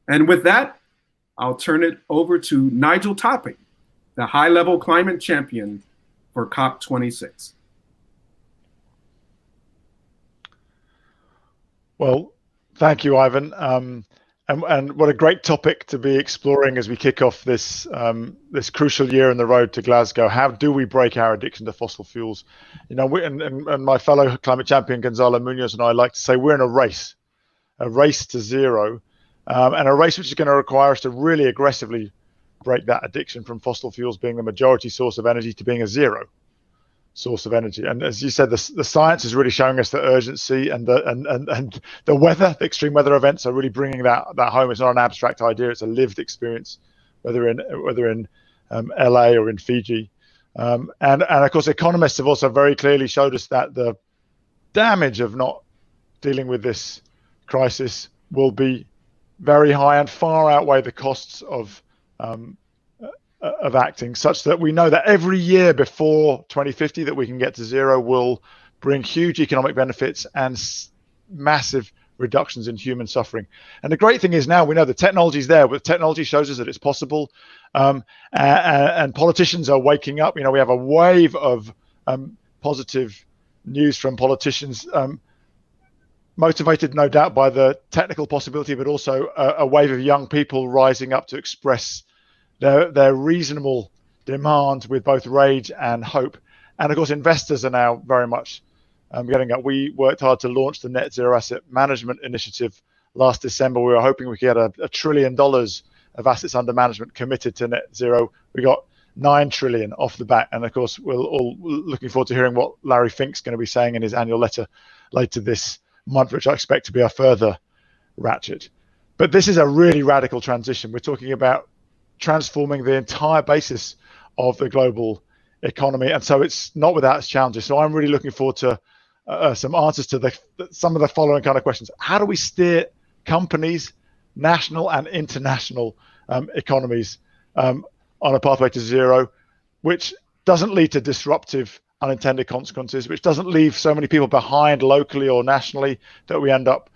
And with that, I'll turn it over to Nigel Topping, the high-level climate champion for COP26. Well, thank you, Ivan. And what a great topic to be exploring as we kick off this this crucial year in the road to Glasgow. How do we break our addiction to fossil fuels? You know, and my fellow climate champion Gonzalo Munoz and I like to say we're in a race to zero, and a race which is going to require us to really aggressively break that addiction from fossil fuels being the majority source of energy to being a zero source of energy. And as you said, the science is really showing us the urgency, and the weather, the extreme weather events are really bringing that home. It's not an abstract idea; it's a lived experience, whether in LA or in Fiji. And of course, economists have also very clearly showed us that the damage of not dealing with this crisis will be very high and far outweigh the costs of acting, such that we know that every year before 2050 that we can get to zero will bring huge economic benefits and massive reductions in human suffering. And the great thing is now we know the technology is there, but technology shows us that it's possible, and politicians are waking up. You know, we have a wave of positive news from politicians, motivated no doubt by the technical possibility, but also a wave of young people rising up to express their reasonable demands with both rage and hope. And of course, investors are now very much getting up. We worked hard to launch the Net Zero Asset Management Initiative last December. We were hoping we could get $1 trillion of assets under management committed to net zero. We got 9 trillion off the bat. And of course, we're all looking forward to hearing what Larry Fink's going to be saying in his annual letter later this month, which I expect to be a further ratchet. But this is a really radical transition. We're talking about transforming the entire basis of the global economy, and so it's not without its challenges. So I'm really looking forward to some answers to some of the following kind of questions. How do we steer companies, national and international economies on a pathway to zero, which doesn't lead to disruptive unintended consequences, which doesn't leave so many people behind locally or nationally that we end up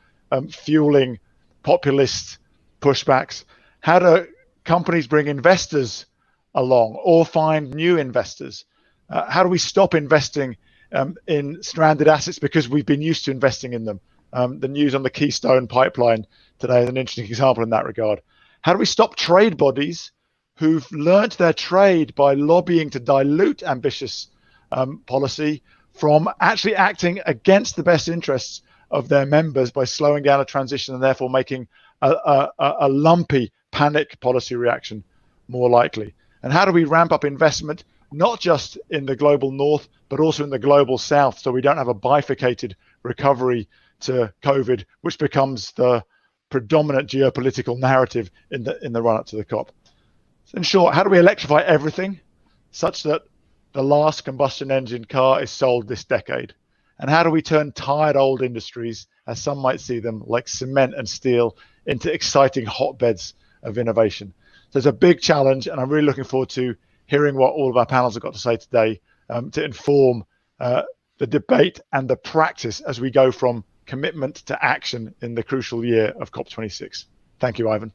fueling populist pushbacks? How do companies bring investors along or find new investors? How do we stop investing in stranded assets because we've been used to investing in them? The news on the Keystone pipeline today is an interesting example in that regard. How do we stop trade bodies who've learnt their trade by lobbying to dilute ambitious policy from actually acting against the best interests of their members by slowing down a transition and therefore making a lumpy panic policy reaction more likely? And how do we ramp up investment, not just in the global north, but also in the global south, so we don't have a bifurcated recovery to COVID, which becomes the predominant geopolitical narrative in the run-up to the COP? So in short, how do we electrify everything such that the last combustion engine car is sold this decade? And how do we turn tired old industries, as some might see them, like cement and steel, into exciting hotbeds of innovation? So it's a big challenge, and I'm really looking forward to hearing what all of our panels have got to say today to inform the debate and the practice as we go from commitment to action in the crucial year of COP26. Thank you, Ivan.